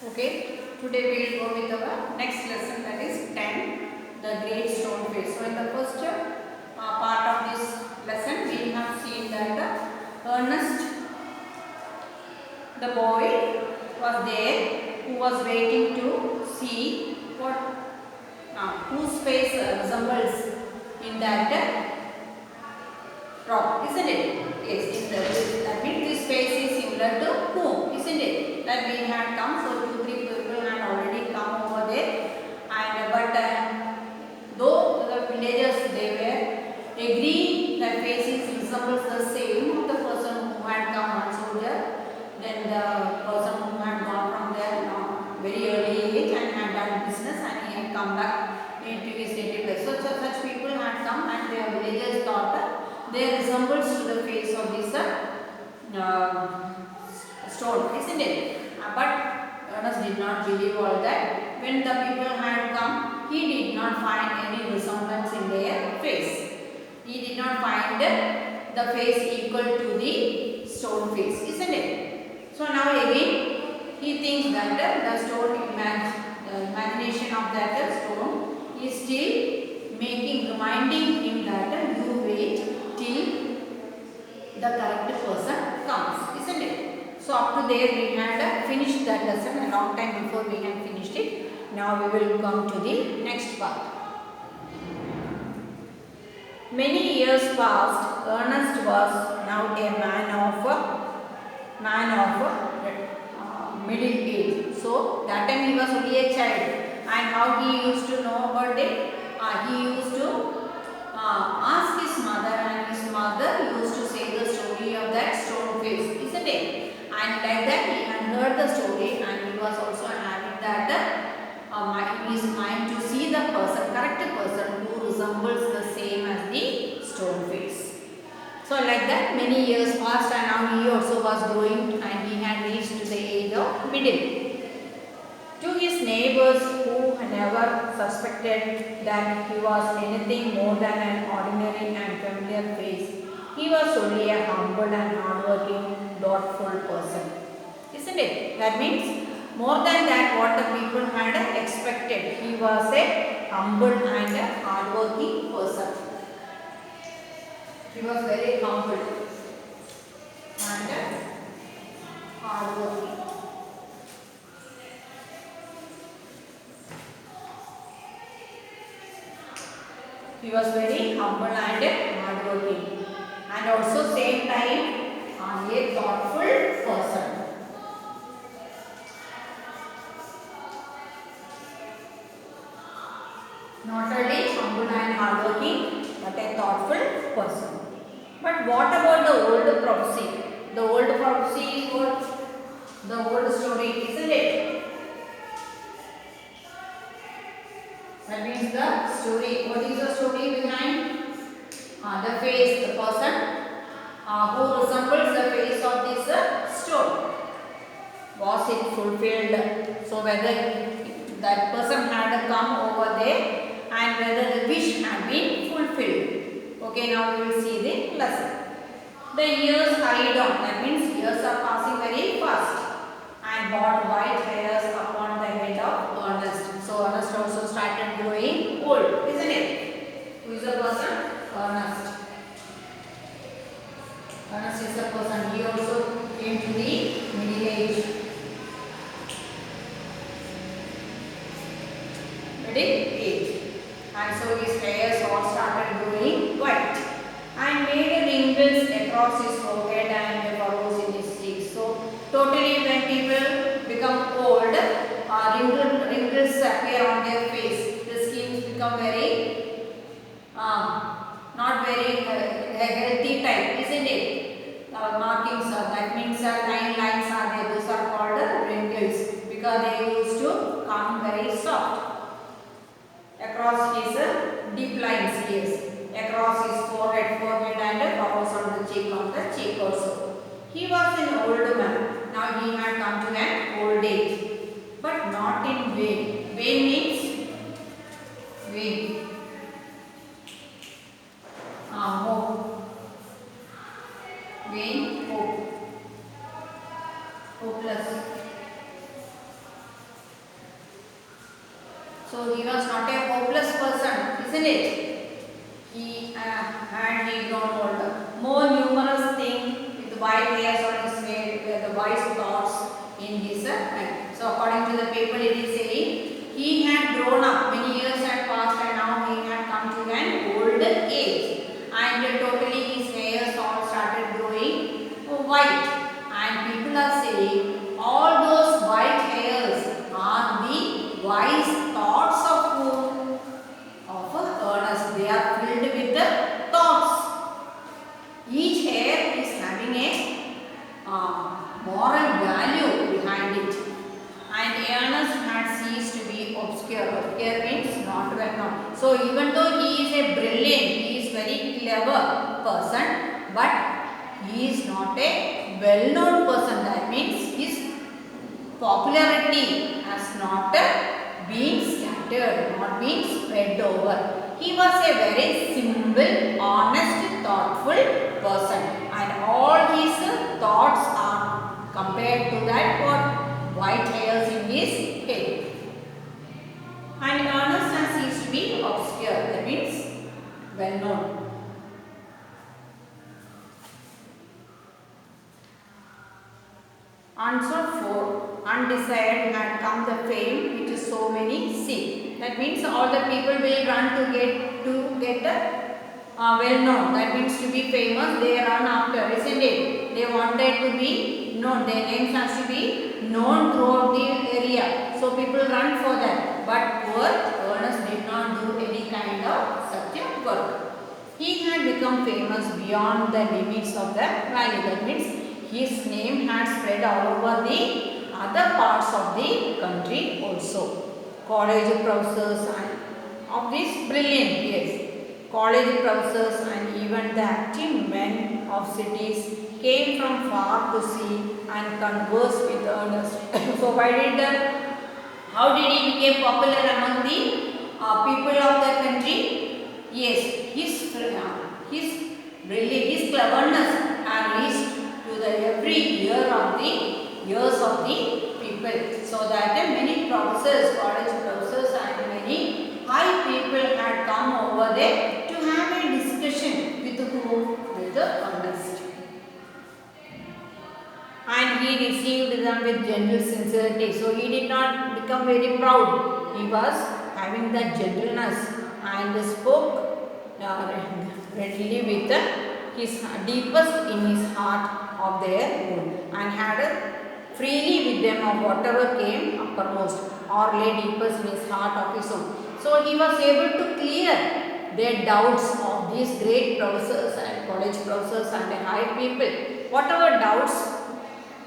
Okay, today we will go with our next lesson, that is 10, the great stone face. So in the first part of this lesson we have seen that Ernest, the boy, was there who was waiting to see what whose face resembles in that rock, isn't it? Yes, in the, that means this face is similar to whom, isn't it? That we had come, so 2-3 people had already come over there, and though the villagers they were agreeing that faces resembles the same of the person who had come, one soldier, then the person who had gone from there very early age and had done business and he had come back into his native place. So such people had come and their villagers thought they resembles to the face of this stone, isn't it? But Ernest did not believe all that. When the people had come, he did not find any resemblance in their face. He did not find the face equal to the stone face, isn't it? So now again, he thinks that the stone imagination of that stone is still reminding him that you wait till the correct person comes, isn't it? So up to there we had finished that lesson a long time before we had finished it. Now we will come to the next part. Many years passed. Ernest was now a man of middle age. So that time he was only a child, and how he used to know about it? He used to ask his mother, and his mother used to say the story of that stone face, isn't it? And like that he had heard the story, and he was also having that in his mind to see the correct person who resembles the same as the stone face. So like that many years passed, and now he also was growing and he had reached the age of middle. To his neighbors who never suspected that he was anything more than an ordinary and familiar face, he was only a humble and hardworking, thoughtful person. Isn't it? That means more than that what the people had expected. He was a humble and a hardworking person. He was very humble and hardworking. He was very humble and hardworking, and also same time a thoughtful person. Not only humble and hardworking, but a thoughtful person. But what about the old prophecy? The old prophecy is what? The old story, isn't it? That means the story. What is the story behind? The face, the person who resembles the face of this stone. Was it fulfilled? So whether that person had come over there and whether the wish had been fulfilled. Okay, now we will see the lesson. The years hurried on. That means years are passing very fast, and brought white hairs upon the head of Ernest. So Ernest also started growing old, isn't it? Who is the person? Ernest. Ernest is the person. He also came to the middle age. Middle age. And so his hairs all started growing white and made wrinkles across his forehead and furrows in his cheeks. So totally when people become old, wrinkles appear on their face. The skin become very not very healthy type, isn't it? Markings that means lines are there. Those are called wrinkles because they used to come very soft across his deep lines, yes, across his forehead and furrows on the cheek also. He was an old man. Now he had come to an old age, but not in vain. Vain means vain. Hope. Vain, hope. Hopeless. So he was not a hopeless person, isn't it? He grown older. More numerous thing with white hairs on his head were the wise thoughts in his mind. So according to the paper, it is saying he had grown up. Many years had passed, and now he had come to an old age. And totally his hairs all started growing white. And people are saying all those white hairs are the wise thoughts of whom? Of Ernest. They are filled with the thoughts. Each hair is having a moral value behind it. And Ernest had ceased to be obscure. Obscure means not well known. So even though he is a brilliant, he is very clever person, but he is not a well known person. That means his popularity has not been scattered, not been spread over. He was a very simple, honest, thoughtful person, and all his thoughts are compared to that what white hairs in his head. And Ernest has ceased to be obscure. That means well known. Answer 4. Undesired had come the fame which so many seek. That means all the people will run to get well known. That means to be famous. They run after, isn't it? They wanted to be known. Their names has to be known throughout the area. So people run for that. But poor Ernest did not do any kind of such a work. He had become famous beyond the limits of the valley. That means his name had spread all over the other parts of the country also. College professors and of this brilliant, yes, college professors and even the active men of cities came from far to see and converse with Ernest. So how did he become popular among the people of the country? Yes, his brilliance, his cleverness had reached to the every years of the people, so that many professors, college professors and many high people had come over there to have a discussion with whom? With Ernest. And he received them with gentle sincerity. So he did not become very proud. He was having that gentleness and spoke readily with his deepest in his heart of their own, and had freely with them of whatever came uppermost or lay deepest in his heart of his own. So he was able to clear their doubts of these great professors and college professors and the high people. Whatever doubts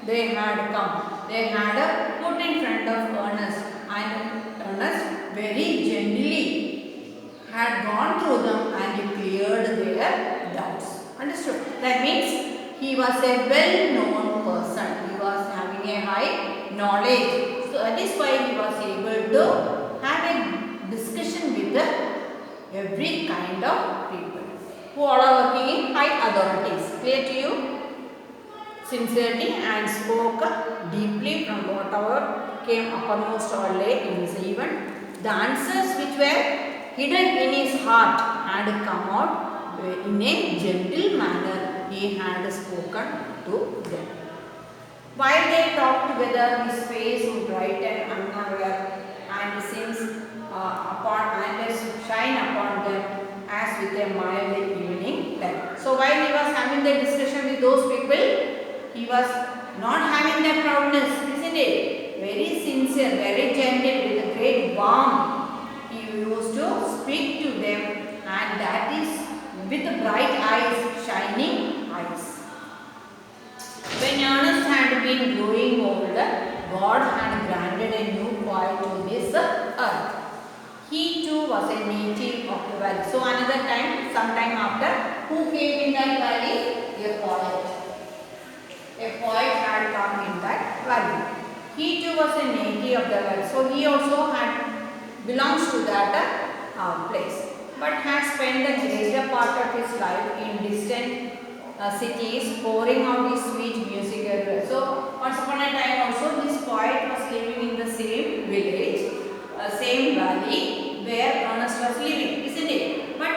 they had come, they had put in front of Ernest, and Ernest very gently had gone through them and cleared their doubts. Understood? That means he was a well-known person. He was having a high knowledge. So that is why he was able to have a discussion with every kind of people who are working in high authorities. Clear to you? Sincerity and spoke deeply from whatever came uppermost or lay in his event. The answers which were hidden in his heart had come out in a gentle manner. He had spoken to them. While they talked together, his face would brighten unaware, and seems shine upon them as with a mild evening light. So while he was having the discussion with those people, he was not having the proudness, isn't it? Very sincere, very gentle, with a great warmth. He used to speak to them, and that is with bright eyes, shining eyes. When Ernest had been growing older, God had granted a new quiet to this earth. He too was a native of the valley. So another time, sometime after, who came in that valley? A poet. A poet had come in that valley. He too was a native of the valley. So he also belongs to that place, but had spent the greater part of his life in distant cities, pouring out his sweet music everywhere. So once upon a time also this poet was living in the same village, same same valley where Ernest was living, isn't it? But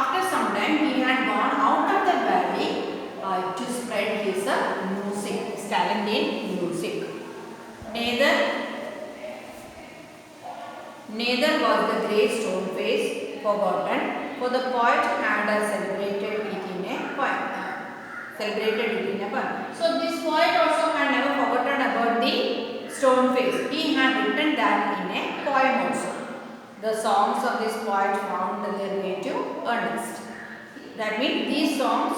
after some time he had gone out of the valley to spread his music, his talent in music. Neither was the great stone face forgotten, for the poet had celebrated it in a poem. So this poet also had never forgotten about the stone face. He had written that in a poem also. The songs of this poet found their way to Ernest. That means these songs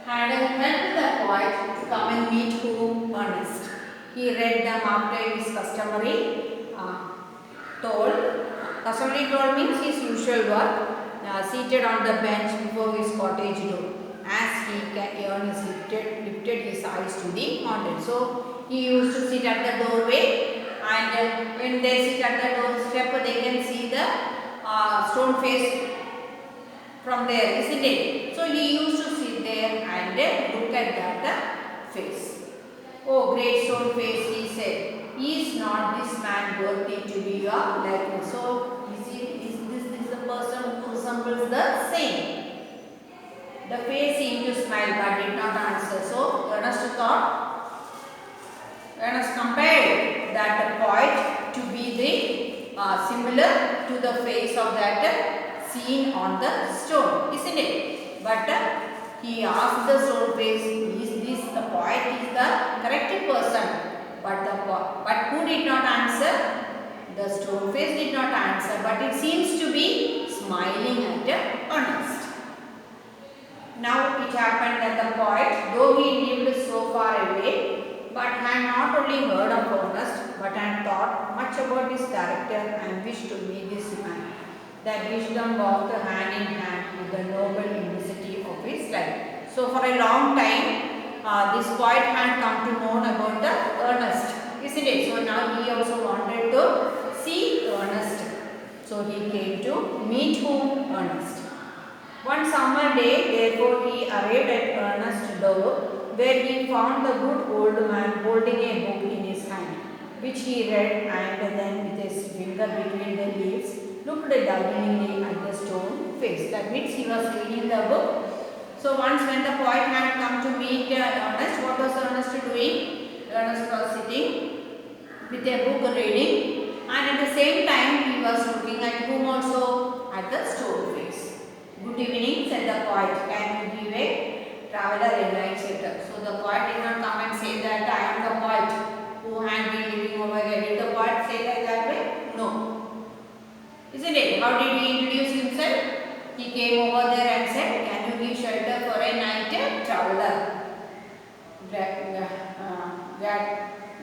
had helped the poet to come and meet who? Ernest. He read them after his customary toll. Customary toll means his usual work, seated on the bench before his cottage door. As Ernest lifted his eyes to the mountain. So he used to sit at the doorway, and when they sit at the doorstep, they can see the stone face from there, isn't it? So he used to sit there and look at that face. Oh, great stone face, he said, is not this man worthy to be your likeness? So, is this the person who resembles the saint? The face seemed to smile but did not answer. So, Ernest compared that poet to be the similar to the face of that seen on the stone, isn't it? But he asked the stone face, is this the poet is the correct person? But who did not answer? The stone face did not answer, but it seems to be smiling at Ernest. Now it happened that the poet, though he lived so far away, but had not only heard of Ernest, but had thought much about his character and wished to meet this man. That wisdom walked hand in hand with the noble simplicity of his life. So for a long time, this poet had come to know about the Ernest, isn't it? So now he also wanted to see Ernest. So he came to meet whom? Ernest. One summer day, therefore, he arrived at Ernest's door, where he found the good old man holding a book in his hand, which he read, and then with his finger between the leaves, looked doubtingly at the stone face. That means he was reading the book. So once when the poet had come to meet Ernest, what was Ernest doing? Ernest was sitting with a book reading, and at the same time he was looking at whom also? At the stone face. Good evening, said the poet. Can you give a traveler a night shelter? So the poet did not come and say that I am the poet who had been living over here. Did the poet say that way? No. Isn't it? How did he introduce himself? He came over there and said, can you give shelter for a night traveler?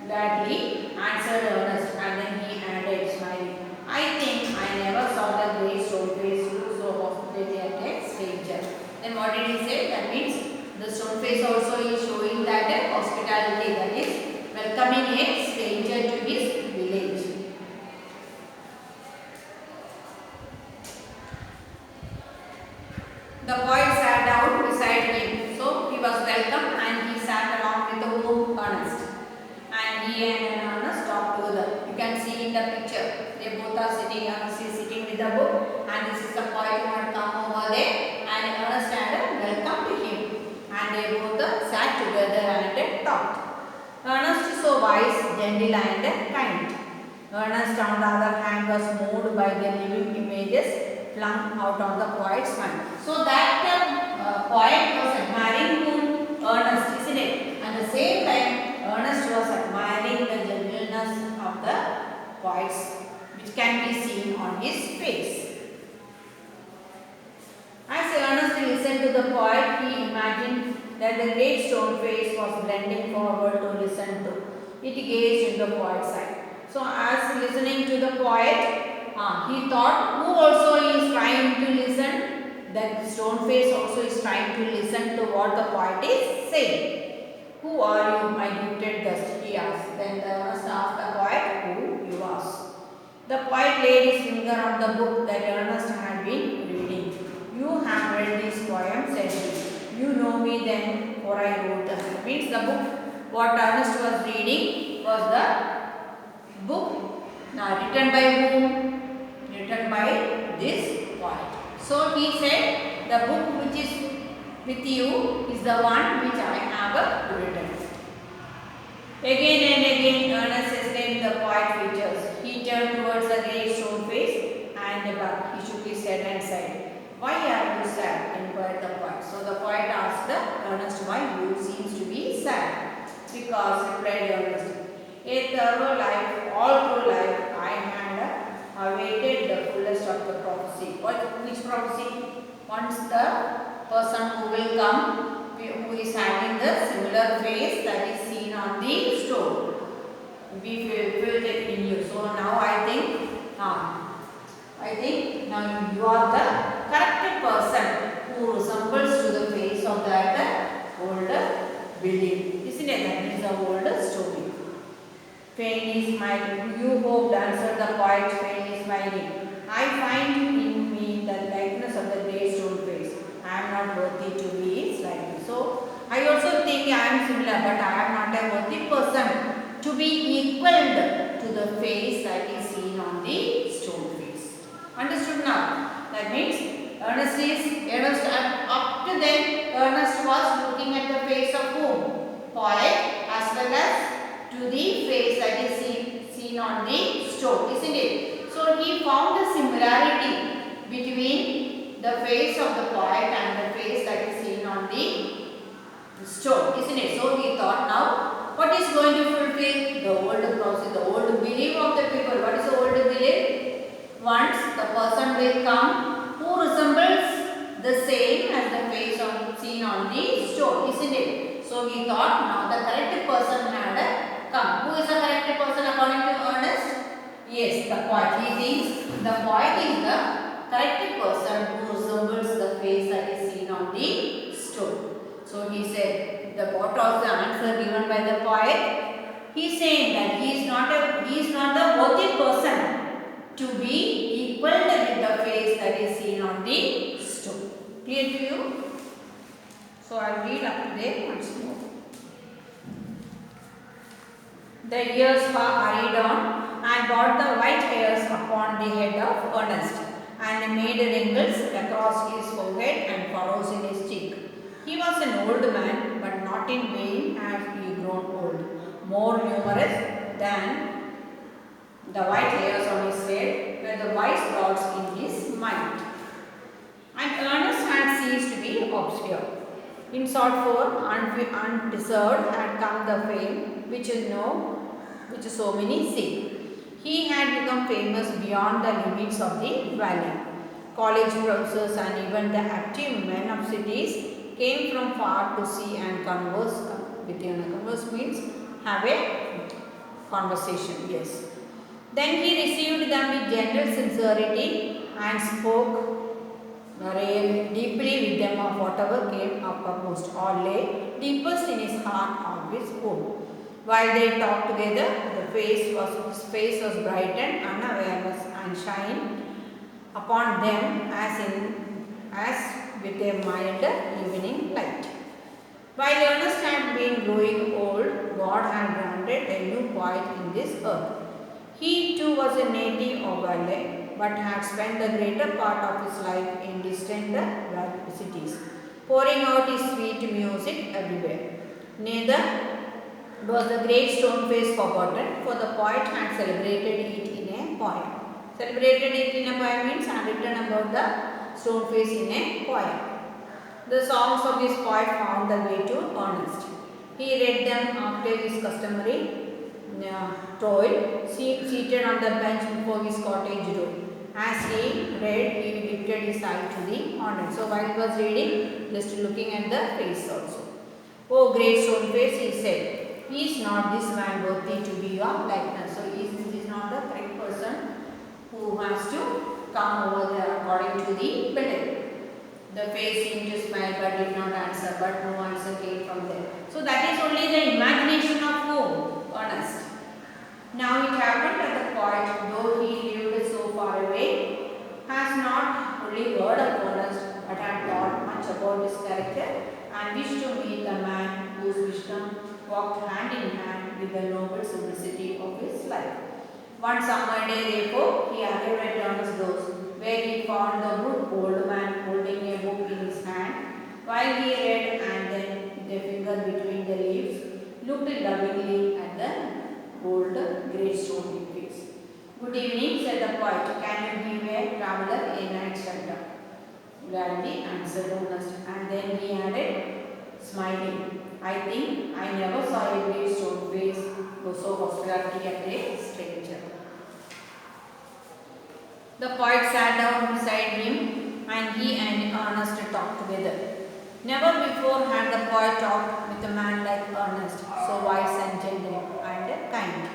Gladly answered Ernest, and then he added, smiling, I think I never saw the great stone face look so hospitably at a stranger. Then what did he say? That means the stone face also is showing that hospitality, that is welcoming a stranger to his village. The poet sat down beside him. So he was welcomed and he sat along with the whom? Ernest. And he and Ernest talked together. You can see in the picture. They both are sitting. Ernest is sitting with the book, and this is the poet who had come over there, and Ernest had welcomed him. And they both sat together and talked. Ernest so wise, gentle and kind. Ernest on the other hand was moved by the living images flung out on the poet's mind. So that poet was admiring whom? Ernest, isn't it? At the same time, Ernest was admiring the gentleness of the poet's, which can be seen on his face. As Ernest listened to the poet, he imagined that the great stone face was bending forward to listen to. It gazed in the poet's eye. So as listening to the poet, he thought, who also is trying to listen? That stone face also is trying to listen to what the poet is saying. Who are you, my gifted guest? He asked. Then Ernest asked the poet, who you ask. The poet laid his finger on the book that Ernest had been reading. You have read this poem, said he. You know me then, for I wrote them. Means the book, what Ernest was reading was the book written by whom? Written by this poet. So he said, the book which is with you is the one which I have written. Again and again Ernest exclaimed the poet features. He turned towards the great stone face and he shook his head and said, "Why are you sad?" inquired the poet. So the poet asked Ernest, "Why you seems to be sad?" "Because," replied Ernest, "a thorough life, all through life, I had awaited the fullest of the prophecy." Which prophecy? Once the person who will come, who is having the similar face that is seen on the stone, we felt it in you. So now I think now you are the correct person who resembles to the face of that old building. Isn't it? That is the old story. Faintly smiling, "You hoped," answered the poet, faintly smiling. "I find in me the likeness of the great stone face. I am not worthy to be its likeness." So I also think I am similar, but I am not a worthy person to be equaled to the face that is seen on the stone face. Understood now? That means Ernest up to then Ernest was looking at the face of whom? Poet, as well as to the face that is seen on the stone, isn't it? So he found a similarity between the face of the poet and the face that is seen on the stone, isn't it? So he thought, now what is going to fulfill the old process, the old belief of the people? What is the old belief? Once the person will come who resembles the same as the face seen on the stone, isn't it? So he thought, now the correct person had come. Who is the correct person according to Ernest? Yes, the poet. He thinks the poet is the correct person who resembles the face that is seen on the stone. So he said, what was the answer given by the poet? He is saying that he is not the worthy person to be equal with the face that is seen on the stone. Clear to you? So I will read up to there once more. The years hurried on and brought the white hairs upon the head of Ernest, and made wrinkles across his forehead and furrows in his cheek. He was an old man, but not in vain had he grown old, more numerous than the white hairs on his head were the wise thoughts in his mind. And Ernest had ceased to be obscure. In sought for, undeserved had come the fame which so many seek. He had become famous beyond the limits of the valley. College professors and even the active men of cities came from far to see and converse with him. Converse means have a conversation. Yes. Then he received them with gentle sincerity and spoke deeply with them of whatever came uppermost or lay deepest in his heart of his own. While they talked together, his face was brightened, unawareness and shine upon them as with a mild evening light. While Ernest had been growing old, God had granted a new poet in this earth. He too was a native of Valle, but had spent the greater part of his life in distant cities, pouring out his sweet music everywhere. Neither was the great stone face forgotten, for the poet had celebrated it in a poem. Celebrated it in a poem means had written about the stone face in a poem. The songs of this poet found the way to Ernest. He read them after his customary toil, seated on the bench before his cottage door. As he read, he lifted his eye to the ornament. So while he was reading, just looking at the face also. "Oh, great stone face," he said, "is not this man worthy to be your likeness?" So this is not the correct person who has to come over there according to the building. The face seemed to smile but did not answer, but no answer came from there. So that is only the imagination of whom? Ernest. Now it happened that the poet, though he lived so far away, has not only heard of Ernest, but had thought much about his character and wished to meet the man whose wisdom walked hand in hand with the noble simplicity of his life. One summer day, therefore, he arrived at Ernest's door, where he found the good old man holding a book in his hand, while he read and then, with a finger between the leaves, looked lovingly at the old grey stone face. Good evening, said the poet. Can you give a traveller a night's shelter? Gladly answered Ernest, and then he added, smiling, I think I never saw a grey stone face go so hospitality at a stranger. The poet sat down beside him, and he and Ernest talked together. Never before had the poet talked with a man like Ernest, so wise and gentle and kind.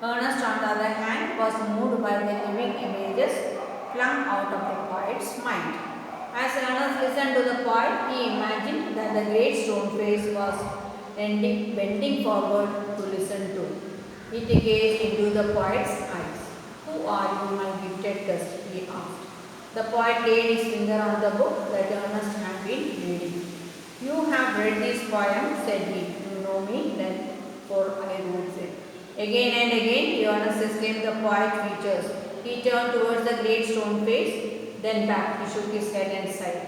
Ernest, on the other hand, was moved by the living images flung out of the poet's mind. As Ernest listened to the poet, he imagined that the great stone face was bending forward to listen to. It gazed into the poet's eyes. Who are you, my gifted guest? He asked. The poet laid his finger on the book that Ernest had been reading. You have read this poem, said he. You know me, then, for I wrote it. Again and again, Ernest exclaimed the poet's features. He turned towards the great stone face, then back. He shook his head and sighed.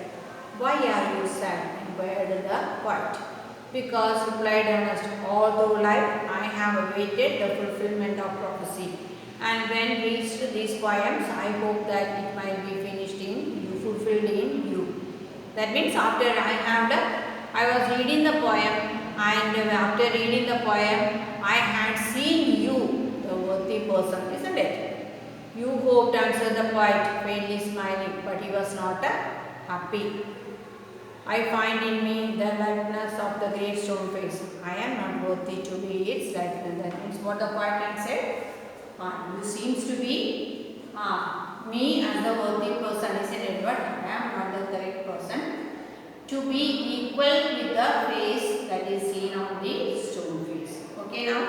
Why are you sad? Inquired the poet. Because, replied Ernest, all through life I have awaited the fulfillment of prophecy. And when reached these poems, I hope that it might be finished in you, fulfilled in you. That means after I was reading the poem, and after reading the poem, I had seen you, the worthy person, isn't it? You hoped, answered the poet, faintly smiling, but he was not happy. I find in me the likeness of the great stone face. I am not worthy to be its likeness. That means what the poet had said. You seems to be me as the worthy person, isn't it? But I am not the correct person to be equal with the face that is seen on the stone face. Okay now?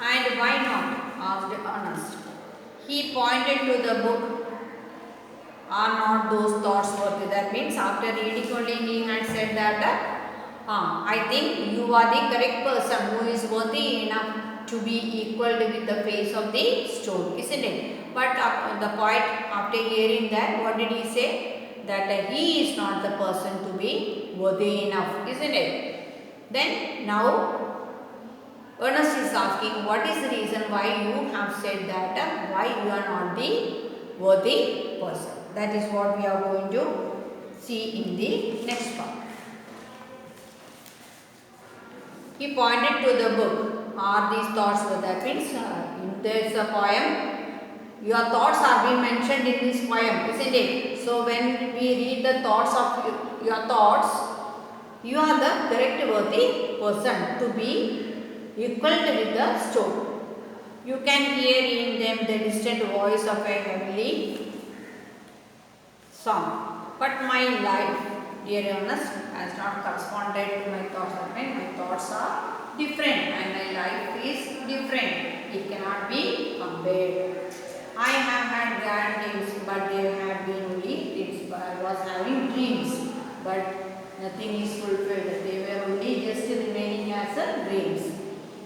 And why not? Asked Ernest. He pointed to the book. Are not those thoughts worthy? That means after reading only he had said that I think you are the correct person who is worthy enough to be equal with the face of the stone, isn't it? But the poet, after hearing that, what did he say? That he is not the person to be worthy enough, isn't it? Then now Ernest is asking, what is the reason why you have said that, why you are not the worthy person? That is what we are going to see in the next part. He pointed to the book. Are these thoughts? That means in this poem, your thoughts are being mentioned in this poem, isn't it? So when we read the thoughts of your thoughts, you are the correct worthy person to be equal with the stone. You can hear in them the distant voice of a heavenly song. But my life, dear Ernest, has not corresponded to my thoughts. My thoughts are different and my life is different. It cannot be compared. I have had grand dreams, but they have been only dreams. I was having dreams, but nothing is fulfilled. They were only just remaining as dreams.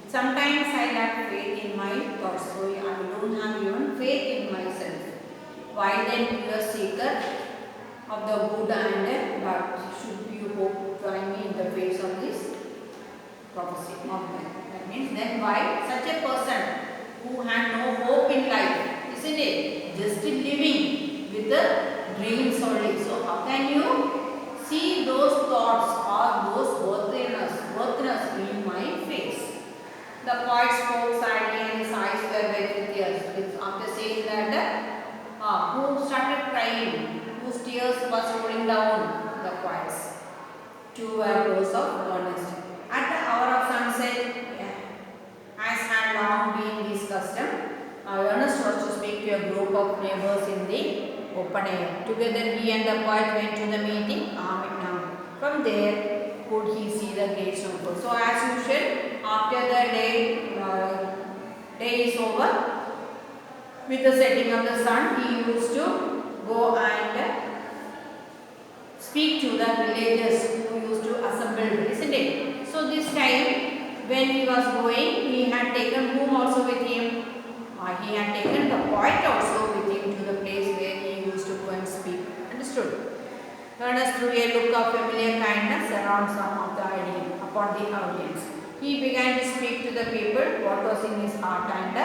Sometimes I lack faith in my thoughts, so I don't have even faith in myself. Why then, you are seeker of the good and bad, should you hope to join me in the face of this prophecy of man? That means then why such a person who had no hope in life, isn't it? Just living with the dreams only. So how can you see those thoughts or those worthiness in my face? The poet spoke sadly and his eyes were wet with tears. After saying that, who started crying, whose tears was rolling down the poet's two rows of Ernest. At the hour of sunset, as had long been his custom, Ernest was to speak to a group of neighbors in the open air. Together he and the poet went to the meeting arm in arm. From there could he see the great snowfall. So as usual, after the day is over, with the setting of the sun, he used to go and speak to the villagers who used to assembled, isn't it? So this time when he was going, he had taken whom also with him? He had taken the poet also with him to the place where he used to go and speak. Understood? Ernest threw a look of familiar kindness around some of the upon the audience. He began to speak to the people what was in his heart and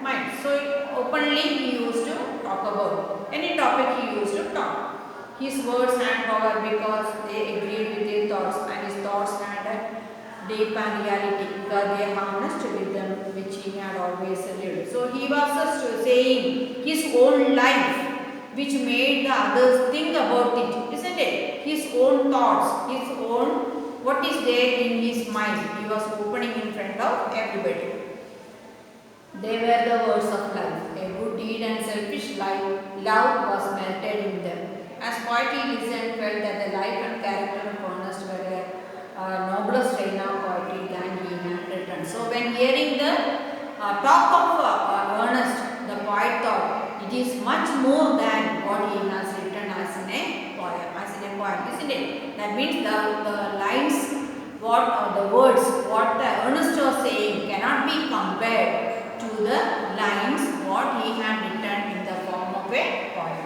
mind. So openly he used to talk about any topic he used to talk. His words had power because they agreed with his thoughts, and his thoughts had a deep and reality because they harnessed with them which he had always lived. So he was just saying his own life which made the others think about it, isn't it? His own thoughts, his own what is there in his mind. He was opening in front of everybody. They were the words of life. A good deed and selfish love was melted in them. As poet he listened, felt that the life and character of Ernest were a nobler strain of poetry than he had written. So when hearing the talk of Ernest, the poet thought it is much more than what he has written as in a poem, isn't it? That means the lines, the words, what the Ernest was saying cannot be compared to the lines what he had written in the form of a poem.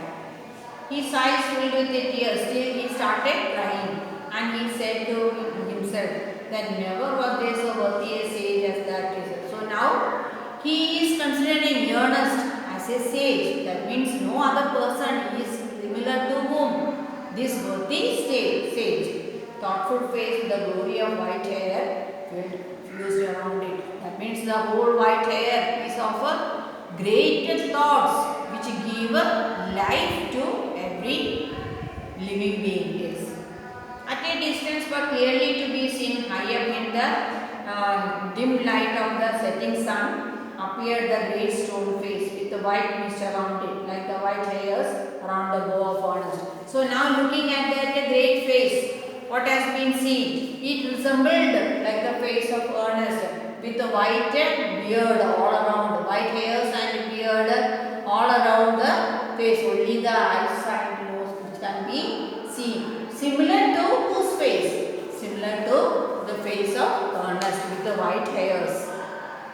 His eyes filled with tears, still he started crying, and he said to himself that never was there so worthy a sage as that is. So now he is considering Ernest as a sage. That means no other person is similar to whom? This worthy sage. Thoughtful face with the glory of white hair fused around it. That means the whole white hair is of a great thoughts which give life to every living being. Yes. At a distance but clearly to be seen high up in the dim light of the setting sun appeared the great stone face with the white mist around it, like the white hairs around the bow of Ernest. So now looking at that great face, what has been seen? It resembled like the face of Ernest with the white beard all around, white hairs and beard all around the face. Only the eyes and nose which can be seen. Similar to whose face? Similar to the face of Ernest with the white hairs.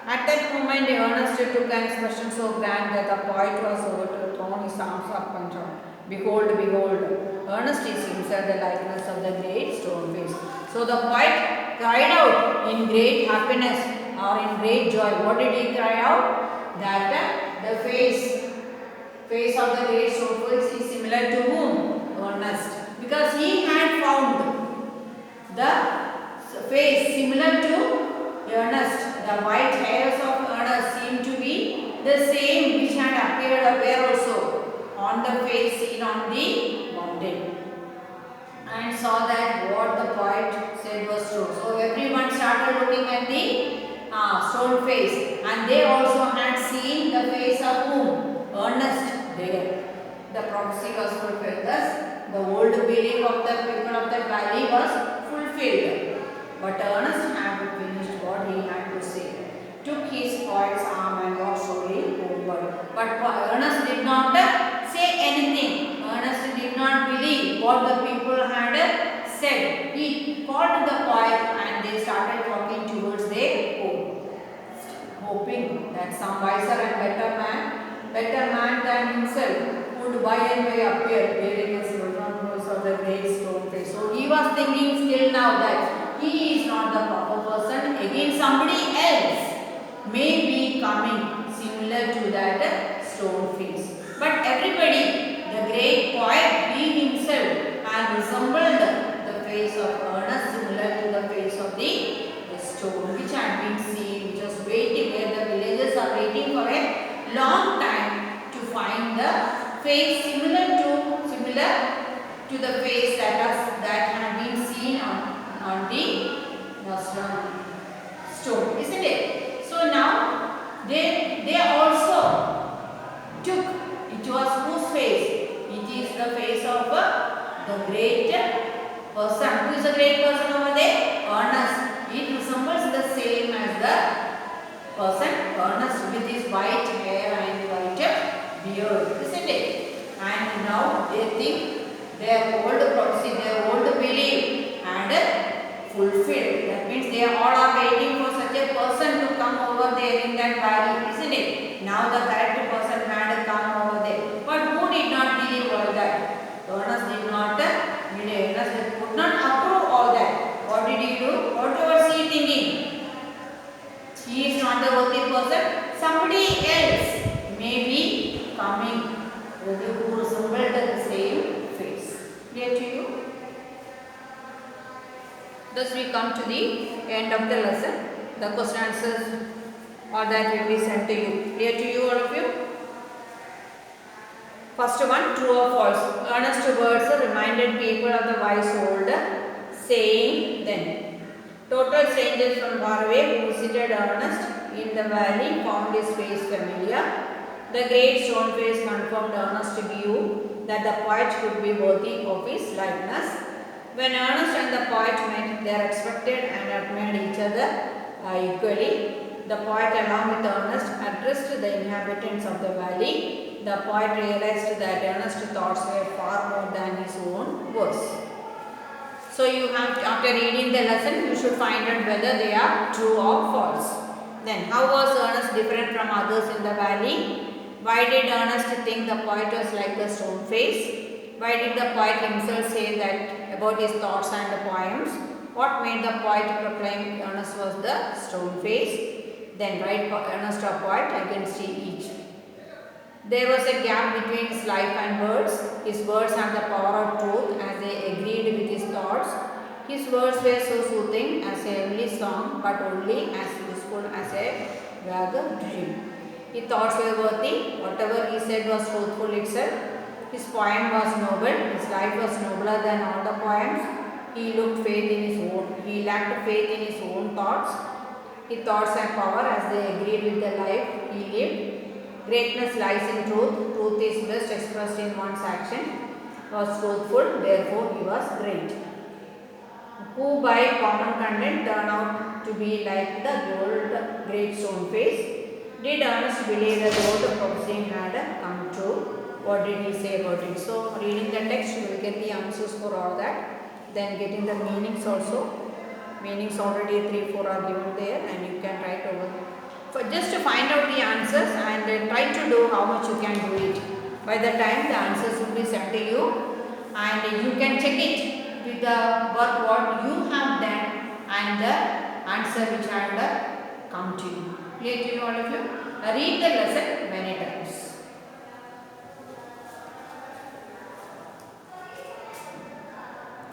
At that moment, Ernest took an expression so grand that the poet was overthrown, his arms up and down. Behold, behold, Ernest is himself the likeness of the great stone face. So the poet cried out in great happiness or in great joy. What did he cry out? That the face of the great stone face is similar to whom? Ernest. Because he had found the face similar to Ernest. The white hairs of Ernest seemed to be the same which had appeared where also on the face seen on the mountain, and saw that what the poet said was true. So everyone started looking at the stone face, and they also had seen the face of whom? Ernest there. The prophecy was fulfilled. Thus, the old belief of the people of the valley was fulfilled. But Ernest had finished what he had to say, took his poet's arm and walked slowly homeward. But Ernest did not say anything. Ernest did not believe what the people had said. He called the poet and they started walking towards their home, hoping that some wiser and better man than himself would by and by appear bearing a silver rose of the great stone face. So he was thinking still now that he is not the proper person. Again somebody else may be coming similar to that stone face. But everybody, the great poet, he himself had resembled the face of Ernest similar to the face of the stone which had been seen, which was waiting, where the villagers are waiting for a long time to find the face similar to the face that had been seen on the stone, isn't it? So now they also took, it was whose face? It is the face of the great person. Who is the great person over there? Ernest. It resembles the same as the person Ernest with his white hair and white beard, isn't it? And now they think their old prophecy, their old belief had fulfilled. That means they all are waiting for such a person to come over there in that valley, isn't it? Now the correct person had come over there. But who did not believe all that? Ernest did not believe. Ernest could not approve all that. What did he do? What was he thinking? He is not the worthy person. Somebody else may be coming who resembled the same face. Clear to you? Thus we come to the end of the lesson. The question answers or that will be sent to you. Clear to you, all of you? First one, true or false. Earnest words reminded people of the wise old saying then. Total strangers from far away who visited Ernest in the valley found his face familiar. The great stone face confirmed Ernest's view that the poet could be worthy of his likeness. When Ernest and the poet met, they respected and admired each other equally. The poet, along with Ernest, addressed the inhabitants of the valley. The poet realized that Ernest's thoughts were far more than his own words. So you have, after reading the lesson, you should find out whether they are true or false. Then, how was Ernest different from others in the valley? Why did Ernest think the poet was like the stone face? Why did the poet himself say that about his thoughts and the poems? What made the poet proclaim Ernest was the stone face? Then write Ernest or poet against each. There was a gap between his life and words. His words had the power of truth as they agreed with his thoughts. His words were so soothing as a heavenly song, but only as useful as a vague dream. His thoughts were worthy. Whatever he said was truthful itself. His poem was noble. His life was nobler than all the poems. He lacked faith in his own thoughts. His thoughts had power as they agreed with the life he lived. Greatness lies in truth. Truth is best expressed in one's action. Was truthful, therefore he was great. Who by common content turned out to be like the old great stone face. Did Ernest believe that the old prophecy had come true? What did he say about it? So, reading the text, you will get the answers for all that. Then getting the meanings also. Meanings already 3-4 are given there, and you can write over. Just to find out the answers and try to do how much you can do it. By the time the answers will be sent to you, and you can check it with the work what you have done and the answer which had come to you. Clear to you, all of you? Read the lesson many times.